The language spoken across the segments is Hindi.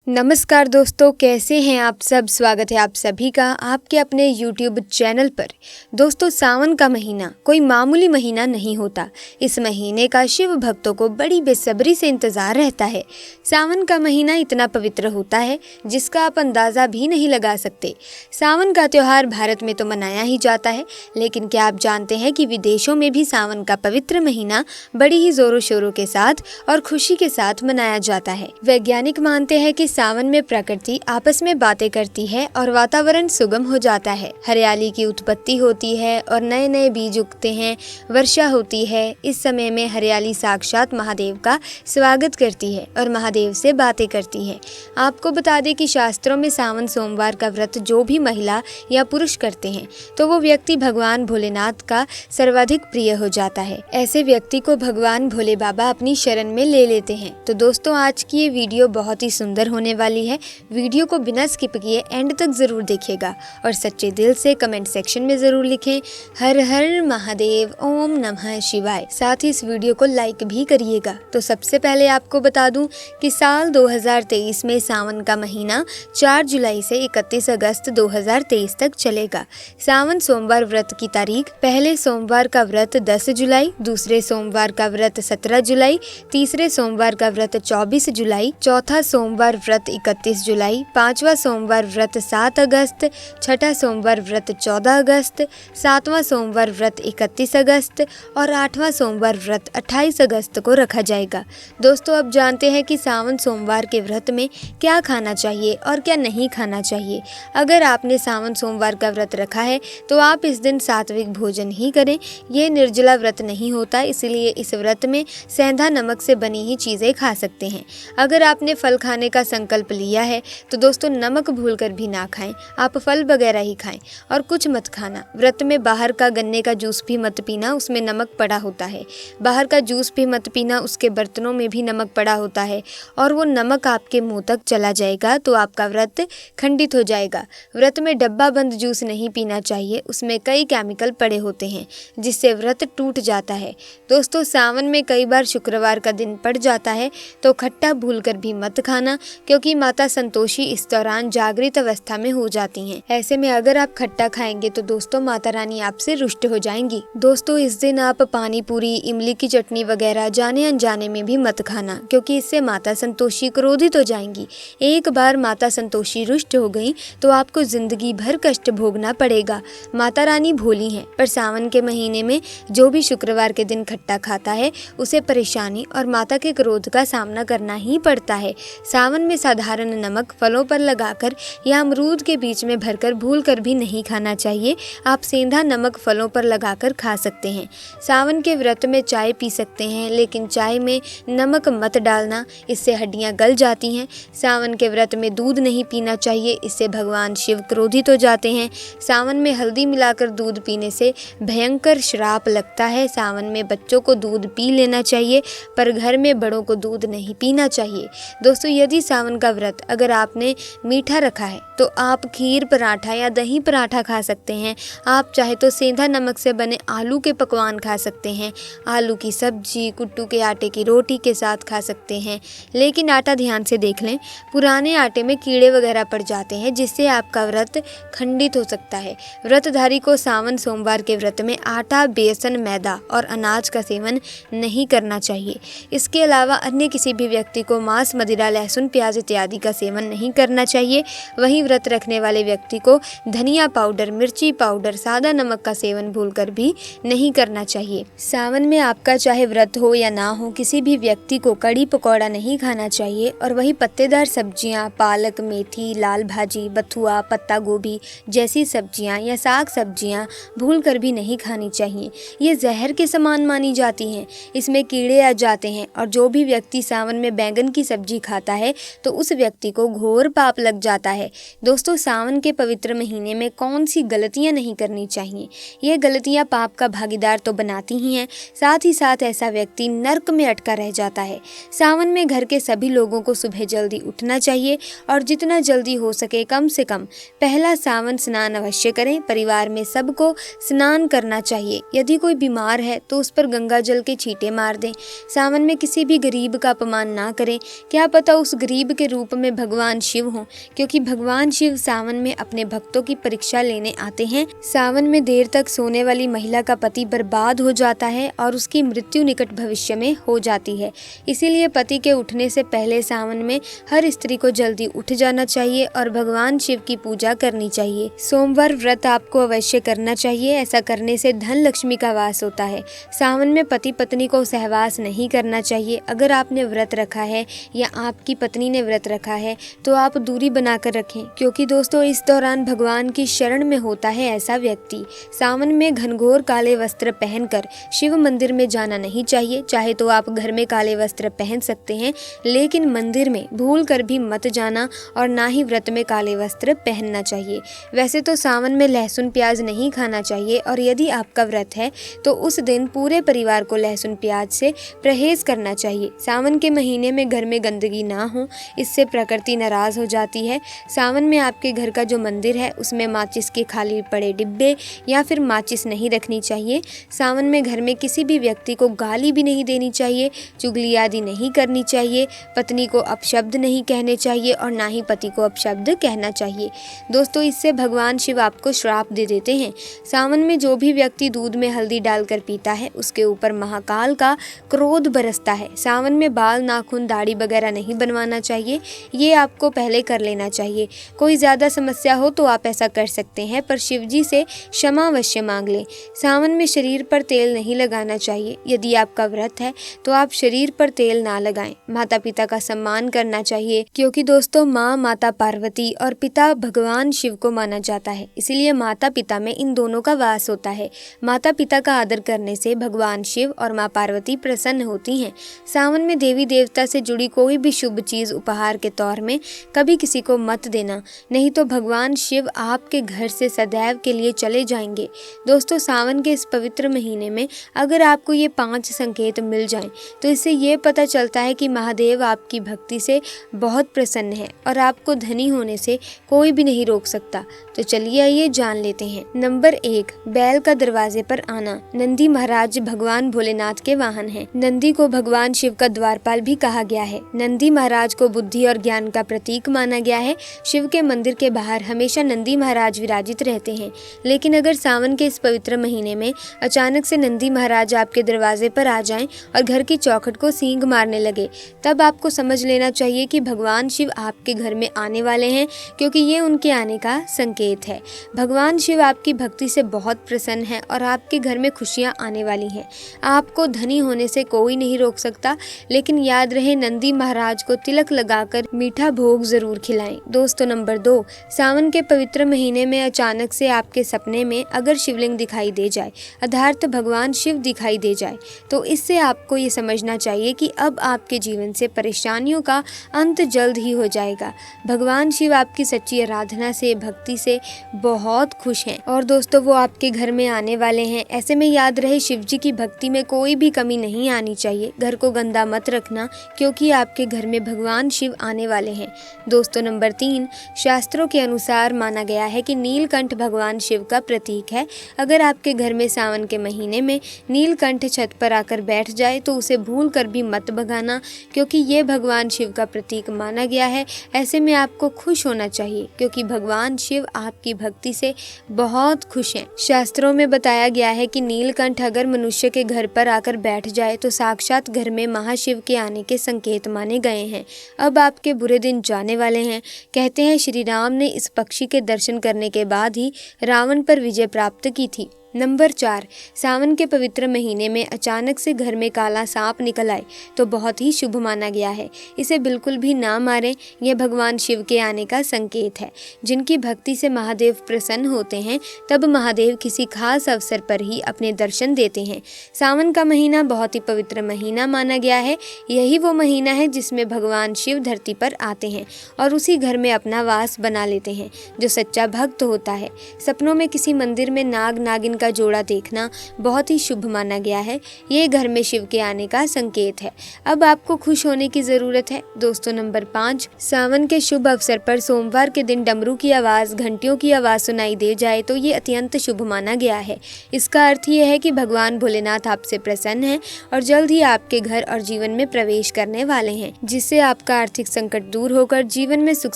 नमस्कार दोस्तों, कैसे हैं आप सब। स्वागत है आप सभी का आपके अपने YouTube चैनल पर। दोस्तों, सावन का महीना कोई मामूली महीना नहीं होता। इस महीने का शिव भक्तों को बड़ी बेसब्री से इंतज़ार रहता है। सावन का महीना इतना पवित्र होता है जिसका आप अंदाज़ा भी नहीं लगा सकते। सावन का त्यौहार भारत में तो मनाया ही जाता है, लेकिन क्या आप जानते हैं कि विदेशों में भी सावन का पवित्र महीना बड़ी ही ज़ोरों शोरों के साथ और खुशी के साथ मनाया जाता है। वैज्ञानिक मानते हैं कि सावन में प्रकृति आपस में बातें करती है और वातावरण सुगम हो जाता है। हरियाली की उत्पत्ति होती है और नए नए बीज उगते हैं, वर्षा होती है। इस समय में हरियाली साक्षात महादेव का स्वागत करती है और महादेव से बातें करती है। आपको बता दें कि शास्त्रों में सावन सोमवार का व्रत जो भी महिला या पुरुष करते हैं तो वो व्यक्ति भगवान भोलेनाथ का सर्वाधिक प्रिय हो जाता है। ऐसे व्यक्ति को भगवान भोले बाबा अपनी शरण में ले लेते हैं। तो दोस्तों, आज की ये वीडियो बहुत ही सुंदर होने वाली है। वीडियो को बिना स्किप किए एंड तक जरूर देखिएगा और सच्चे दिल से कमेंट सेक्शन में जरूर लिखें हर हर महादेव, ओम नमः शिवाय। साथ ही इस वीडियो को लाइक भी करिएगा। तो सबसे पहले आपको बता दूं कि साल 2023 में सावन का महीना 4 जुलाई से 31 अगस्त 2023 तक चलेगा। सावन सोमवार व्रत की तारीख: पहले सोमवार का व्रत 10 जुलाई, दूसरे सोमवार का व्रत 17 जुलाई, तीसरे सोमवार का व्रत 24 जुलाई, चौथा सोमवार व्रत 31 जुलाई, पांचवा सोमवार व्रत 7 अगस्त, छठा सोमवार व्रत 14 अगस्त, सातवां सोमवार व्रत 31 अगस्त और आठवां सोमवार व्रत 28 अगस्त को रखा जाएगा। दोस्तों, अब जानते हैं कि सावन सोमवार के व्रत में क्या खाना चाहिए और क्या नहीं खाना चाहिए। अगर आपने सावन सोमवार का व्रत रखा है तो आप इस दिन सात्विक भोजन ही करें। ये निर्जला व्रत नहीं होता, इसलिए इस व्रत में सेंधा नमक से बनी ही चीज़ें खा सकते हैं। अगर आपने फल खाने का संकल्प लिया है तो दोस्तों, नमक भूलकर भी ना खाएं। आप फल वगैरह ही खाएं और कुछ मत खाना। व्रत में बाहर का गन्ने का जूस भी मत पीना, उसमें नमक पड़ा होता है। बाहर का जूस भी मत पीना, उसके बर्तनों में भी नमक पड़ा होता है और वो नमक आपके मुंह तक चला जाएगा तो आपका व्रत खंडित हो जाएगा। व्रत में डब्बा बंद जूस नहीं पीना चाहिए, उसमें कई केमिकल पड़े होते हैं जिससे व्रत टूट जाता है। दोस्तों, सावन में कई बार शुक्रवार का दिन पड़ जाता है तो खट्टा भूलकर भी मत खाना, क्योंकि माता संतोषी इस दौरान जागृत अवस्था में हो जाती हैं। ऐसे में अगर आप खट्टा खाएंगे तो दोस्तों, माता रानी आपसे रुष्ट हो जाएंगी। दोस्तों, इस दिन आप पानी पूरी, इमली की चटनी वगैरह जाने अनजाने में भी मत खाना, क्योंकि इससे माता संतोषी क्रोधित हो जाएंगी। एक बार माता संतोषी रुष्ट हो गई तो आपको जिंदगी भर कष्ट भोगना पड़ेगा। माता रानी भोली हैं, पर सावन के महीने में जो भी शुक्रवार के दिन खट्टा खाता है उसे परेशानी और माता के क्रोध का सामना करना ही पड़ता है। सावन में साधारण नमक फलों पर लगाकर या अमरूद के बीच में भरकर भूलकर भी नहीं खाना चाहिए। आप सेंधा नमक फलों पर लगाकर खा सकते हैं। सावन के व्रत में चाय पी सकते हैं, लेकिन चाय में नमक मत डालना, इससे हड्डियां गल जाती हैं। सावन के व्रत में दूध नहीं पीना चाहिए, इससे भगवान शिव क्रोधित हो जाते हैं। सावन में हल्दी मिलाकर दूध पीने से भयंकर श्राप लगता है। सावन में बच्चों को दूध पी लेना चाहिए, पर घर में बड़ों को दूध नहीं पीना चाहिए। दोस्तों, यदि सावन का व्रत अगर आपने मीठा रखा है तो आप खीर पराठा या दही पराठा खा सकते हैं। आप चाहे तो सेंधा नमक से बने आलू के पकवान खा सकते हैं। आलू की सब्जी, कुट्टू के आटे की रोटी के साथ खा सकते हैं। लेकिन आटा ध्यान से देख लें, पुराने आटे में कीड़े वगैरह पड़ जाते हैं जिससे आपका व्रत खंडित हो सकता है। व्रतधारी को सावन सोमवार के व्रत में आटा, बेसन, मैदा और अनाज का सेवन नहीं करना चाहिए। इसके अलावा अन्य किसी भी व्यक्ति को मांस, मदिरा, लहसुन, प्याज इत्यादि का सेवन नहीं करना चाहिए। वहीं व्रत रखने वाले व्यक्ति को धनिया पाउडर, मिर्ची पाउडर, सादा नमक का सेवन भूलकर भी नहीं करना चाहिए। सावन में आपका चाहे व्रत हो या ना हो, किसी भी व्यक्ति को कड़ी पकौड़ा नहीं खाना चाहिए। और वही पत्तेदार सब्जियां, पालक, मेथी, लाल भाजी, बथुआ, पत्ता गोभी जैसी सब्जियां या साग सब्जियां भूलकर भी नहीं खानी चाहिए। ये जहर के समान मानी जाती हैं, इसमें कीड़े आ जाते हैं। और जो भी व्यक्ति सावन में बैंगन की सब्जी खाता है तो उस व्यक्ति को घोर पाप लग जाता है। दोस्तों, सावन के पवित्र महीने में कौन सी गलतियां नहीं करनी चाहिए। ये गलतियां पाप का भागीदार तो बनाती ही हैं, साथ ही साथ ऐसा व्यक्ति नर्क में अटका रह जाता है। सावन में घर के सभी लोगों को सुबह जल्दी उठना चाहिए और जितना जल्दी हो सके कम से कम पहला सावन स्नान अवश्य करें। परिवार में सबको स्नान करना चाहिए। यदि कोई बीमार है तो उस पर गंगा जल के छींटे मार दें। सावन में किसी भी गरीब का अपमान ना करें। क्या पता उस गरीब के रूप में भगवान शिव हों, क्योंकि भगवान शिव सावन में अपने भक्तों की परीक्षा लेने आते हैं। सावन में देर तक सोने वाली महिला का पति बर्बाद हो जाता है और उसकी मृत्यु निकट भविष्य में हो जाती है। इसीलिए पति के उठने से पहले सावन में हर स्त्री को जल्दी उठ जाना चाहिए और भगवान शिव की पूजा करनी चाहिए। सोमवार व्रत आपको अवश्य करना चाहिए, ऐसा करने से धन लक्ष्मी का वास होता है। सावन में पति पत्नी को सहवास नहीं करना चाहिए। अगर आपने व्रत रखा है या आपकी पत्नी ने व्रत रखा है तो आप दूरी बनाकर रखें, क्योंकि दोस्तों इस दौरान भगवान की शरण में होता है ऐसा व्यक्ति। सावन में घनघोर काले वस्त्र पहनकर शिव मंदिर में जाना नहीं चाहिए। चाहे तो आप घर में काले वस्त्र पहन सकते हैं, लेकिन मंदिर में भूल कर भी मत जाना और ना ही व्रत में काले वस्त्र पहनना चाहिए। वैसे तो सावन में लहसुन प्याज नहीं खाना चाहिए और यदि आपका व्रत है तो उस दिन पूरे परिवार को लहसुन प्याज से परहेज करना चाहिए। सावन के महीने में घर में गंदगी ना हो, इससे प्रकृति नाराज हो जाती है। सावन में आपके घर का जो मंदिर है उसमें माचिस के खाली पड़े डिब्बे या फिर माचिस नहीं रखनी चाहिए। सावन में घर में किसी भी व्यक्ति को गाली भी नहीं देनी चाहिए, चुगली आदि नहीं करनी चाहिए, पत्नी को अपशब्द नहीं कहने चाहिए और ना ही पति को अपशब्द कहना चाहिए। दोस्तों इससे भगवान शिव आपको श्राप दे देते हैं। सावन में जो भी व्यक्ति दूध में हल्दी डालकर पीता है उसके ऊपर महाकाल का क्रोध बरसता है। सावन में बाल, नाखून, दाढ़ी वगैरह नहीं बनवाना चाहिए, ये आपको पहले कर लेना चाहिए। कोई ज़्यादा समस्या हो तो आप ऐसा कर सकते हैं, पर शिव जी से क्षमा अवश्य मांग लें। सावन में शरीर पर तेल नहीं लगाना चाहिए। यदि आपका व्रत है तो आप शरीर पर तेल ना लगाएं। माता पिता का सम्मान करना चाहिए, क्योंकि दोस्तों माँ माता पार्वती और पिता भगवान शिव को माना जाता है, इसीलिए माता पिता में इन दोनों का वास होता है। माता पिता का आदर करने से भगवान शिव और माँ पार्वती प्रसन्न होती हैं। सावन में देवी देवता से जुड़ी कोई भी शुभ चीज उपहार के तौर में कभी किसी को मत देना, नहीं तो भगवान शिव आपके घर से सदैव के लिए चले जाएंगे। दोस्तों सावन के इस पवित्र महीने में अगर आपको ये 5 संकेत मिल जाएं तो इससे ये पता चलता है कि महादेव आपकी भक्ति से बहुत प्रसन्न है और आपको धनी होने से कोई भी नहीं रोक सकता। तो चलिए आइए जान लेते हैं। नंबर 1, बैल का दरवाजे पर आना। नंदी महाराज भगवान भोलेनाथ के वाहन हैं। नंदी को भगवान शिव का द्वारपाल भी कहा गया है। नंदी महाराज को बुद्धि और ज्ञान का प्रतीक माना गया है। शिव के मंदिर के बाहर हमेशा नंदी महाराज विराजित रहते हैं। लेकिन अगर सावन के इस पवित्र महीने में अचानक से नंदी महाराज आपके दरवाजे पर आ जाएं और घर की चौखट को सींग मारने लगे, तब आपको समझ लेना चाहिए कि भगवान शिव आपके घर में आने वाले हैं, क्योंकि ये उनके आने का संकेत है। भगवान शिव आपकी भक्ति से बहुत प्रसन्न है और आपके घर में खुशियां आने वाली हैं। आपको धनी होने से कोई नहीं रोक सकता, लेकिन याद रहे नंदी महाराज को तिलक लगाकर मीठा भोग जरूर खिलाएं। दोस्तों नंबर 2, सावन के पवित्र महीने में अचानक से आपके सपने में अगर शिवलिंग दिखाई दे जाए, अर्थात भगवान शिव दिखाई दे जाए, तो इससे आपको ये समझना चाहिए कि अब आपके जीवन से परेशानियों का अंत जल्द ही हो जाएगा। भगवान शिव आपकी सच्ची आराधना से, भक्ति से बहुत खुश हैं और दोस्तों वो आपके घर में आने वाले हैं। ऐसे में याद रहे शिव जी की भक्ति में कोई भी कमी नहीं आनी चाहिए। घर को गंदा मत रखना, क्योंकि आपके घर में भगवान शिव आने वाले हैं। दोस्तों नंबर 3, शास्त्रों के अनुसार माना गया है कि नीलकंठ भगवान शिव का प्रतीक है। अगर आपके घर में सावन के महीने में नीलकंठ छत पर आकर बैठ जाए तो उसे भूल कर भी मत भगाना, क्योंकि ये भगवान शिव का प्रतीक माना गया है। ऐसे में आपको खुश होना चाहिए, क्योंकि भगवान शिव आपकी भक्ति से बहुत खुश हैं। शास्त्रों में बताया गया है कि नीलकंठ अगर मनुष्य के घर पर आकर बैठ जाए तो साक्षात घर में महाशिव के आने के संकेत माने गए हैं। अब आपके बुरे दिन जाने वाले हैं। कहते हैं श्री राम ने इस पक्षी के दर्शन करने के बाद ही रावण पर विजय प्राप्त की थी। नंबर 4, सावन के पवित्र महीने में अचानक से घर में काला सांप निकल आए तो बहुत ही शुभ माना गया है। इसे बिल्कुल भी ना मारें, यह भगवान शिव के आने का संकेत है। जिनकी भक्ति से महादेव प्रसन्न होते हैं, तब महादेव किसी खास अवसर पर ही अपने दर्शन देते हैं। सावन का महीना बहुत ही पवित्र महीना माना गया है। यही वो महीना है जिसमें भगवान शिव धरती पर आते हैं और उसी घर में अपना वास बना लेते हैं। जो सच्चा भक्त होता है, सपनों में किसी मंदिर में नाग नागिन का जोड़ा देखना बहुत ही शुभ माना गया है। ये घर में शिव के आने का संकेत है। अब आपको खुश होने की ज़रूरत है। दोस्तों नंबर 5, सावन के शुभ अवसर पर सोमवार के दिन डमरू की आवाज़, घंटियों की आवाज़ सुनाई दे जाए तो ये अत्यंत शुभ माना गया है। इसका अर्थ ये है कि भगवान भोलेनाथ आपसे प्रसन्न हैं और जल्द ही आपके घर और जीवन में प्रवेश करने वाले हैं, जिससे आपका आर्थिक संकट दूर होकर जीवन में सुख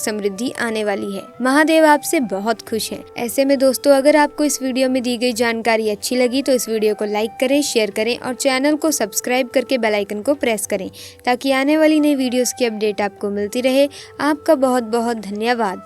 समृद्धि आने वाली है। महादेव आपसे बहुत खुश हैं। ऐसे में दोस्तों, अगर आपको इस वीडियो में दी गई जानकारी अच्छी लगी तो इस वीडियो को लाइक करें, शेयर करें और चैनल को सब्सक्राइब करके बेल आइकन को प्रेस करें ताकि आने वाली नई वीडियोस की अपडेट आपको मिलती रहे। आपका बहुत बहुत धन्यवाद।